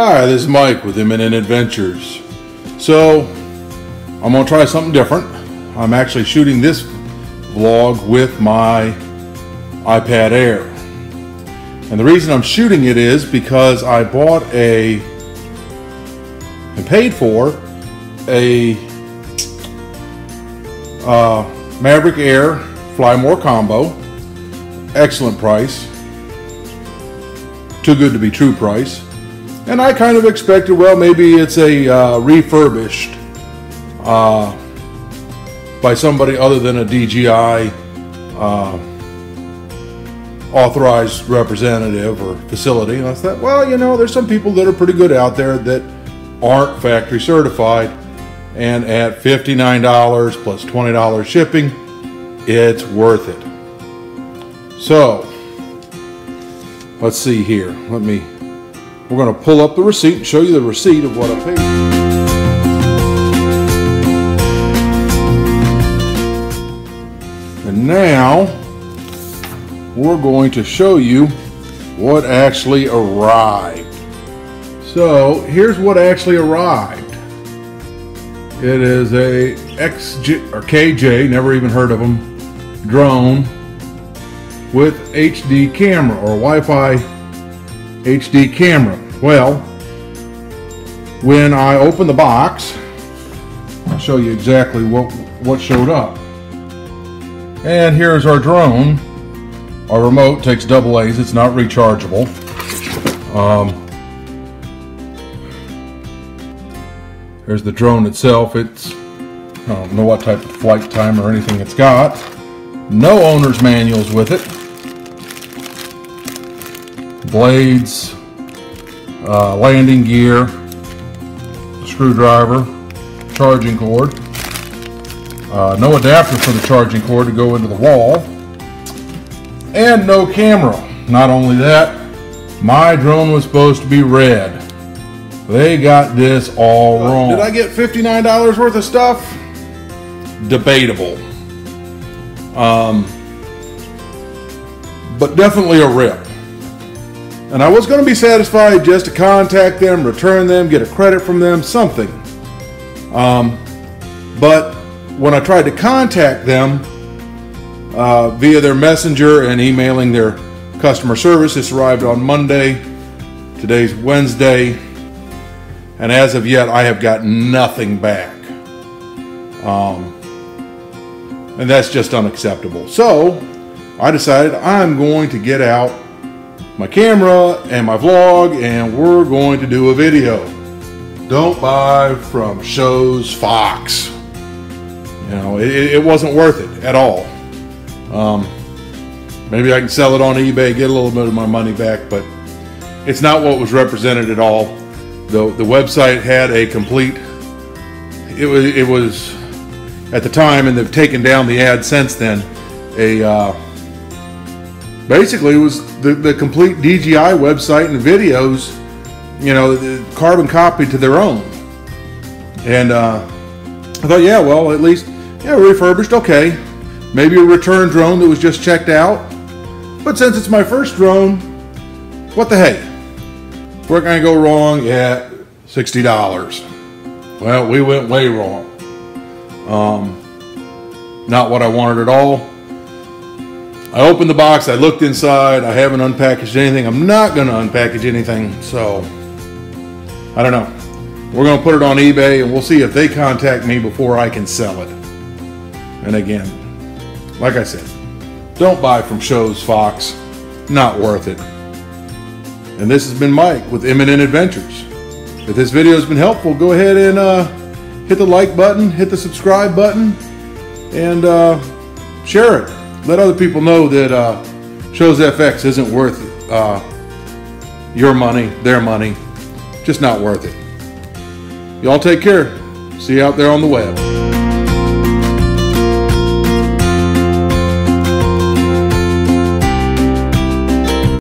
Hi, this is Mike with Imminent Adventures. So, I'm going to try something different. I'm actually shooting this vlog with my iPad Air. And the reason I'm shooting it is because I bought and paid for a Maverick Air Fly More Combo. Excellent price. Too good to be true price. And I kind of expected, well, maybe it's a refurbished by somebody other than a DJI authorized representative or facility. And I thought, well, you know, there's some people that are pretty good out there that aren't factory certified, and at $59 plus $20 shipping, it's worth it. So let's see here. We're going to pull up the receipt and show you the receipt of what I paid. And now we're going to show you what actually arrived. So here's what actually arrived. It is a KJ, never even heard of them, drone with HD camera or Wi-Fi HD camera. Well, when I open the box, I'll show you exactly what showed up. And here's our drone. Our remote takes AA's. It's not rechargeable. There's the drone itself. I don't know what type of flight time or anything it's got. No owner's manuals with it. Blades, landing gear, screwdriver, charging cord, no adapter for the charging cord to go into the wall, and no camera. Not only that, my drone was supposed to be red. They got this all wrong. Did I get $59 worth of stuff? Debatable. But definitely a rip. And I was going to be satisfied just to contact them, return them, get a credit from them, something. But when I tried to contact them via their messenger and emailing their customer service, this arrived on Monday. Today's Wednesday. And as of yet, I have got nothing back. And that's just unacceptable. So I decided I'm going to get out my camera and my vlog, and we're going to do a video. Don't buy from Shows Fox. You know, it wasn't worth it at all. Maybe I can sell it on eBay, get a little bit of my money back, but it's not what was represented at all. The website had a complete, it was at the time, and they've taken down the ad since then, basically it was the complete DJI website and videos, you know, the carbon copy to their own. And I thought, yeah, well, at least, yeah, refurbished, okay. Maybe a return drone that was just checked out. But since it's my first drone, what the hey? Where can I go wrong at $60? Well, we went way wrong. Not what I wanted at all. I opened the box, I looked inside, I haven't unpackaged anything. I'm not going to unpackage anything, so I don't know. We're going to put it on eBay and we'll see if they contact me before I can sell it. And again, like I said, don't buy from Shows Fox. Not worth it. And this has been Mike with Imminent Adventures. If this video has been helpful, go ahead and hit the like button, hit the subscribe button, and share it. Let other people know that Shows FX isn't worth your money, their money. Just not worth it. Y'all take care. See you out there on the web.